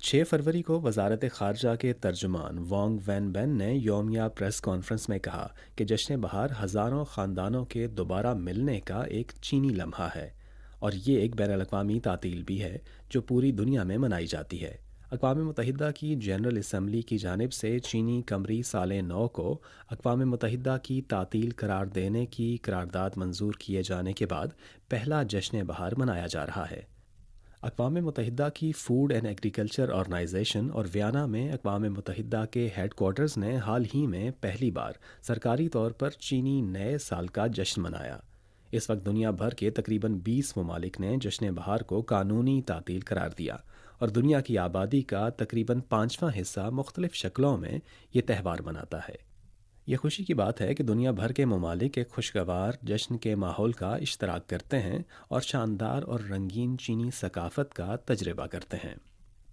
6 फरवरी को वजारत ख़ारजा के तर्जुमान वांग वेनबेन ने यौमिया प्रेस कॉन्फ्रेंस में कहा कि जश्न बहार हज़ारों ख़ानदानों के दोबारा मिलने का एक चीनी लम्हा है और ये एक बैन अवी तातील भी है जो पूरी दुनिया में मनाई जाती है। अक़वाम मुत्तहिदा की जनरल असम्बली की जानिब से चीनी कमरी साल नौ को अक़वाम मुत्तहिदा की तातील करार देने की करारदाद मंजूर किए जाने के बाद पहला जश्न बहार मनाया जा रहा है। अक़वाम मुत्तहिदा की फ़ूड एंड एग्रीकल्चर ऑर्गेनाइजेशन और वियना में अक़वाम मुत्तहिदा के हेडक्वार्टर्स ने हाल ही में पहली बार सरकारी तौर पर चीनी नए साल का जश्न मनाया। इस वक्त दुनिया भर के तकरीबन 20 ममालिक ने जश्न बहार को कानूनी तातील करार दिया और दुनिया की आबादी का तकरीबन पाँचवां हिस्सा मुख्तलिफ़ शक्लों में ये त्यौहार मनाता है। ये खुशी की बात है कि दुनिया भर के ममालिक एक खुशगवार जश्न के माहौल का इश्तराक करते हैं और शानदार और रंगीन चीनी सकाफ़त का तजर्बा करते हैं।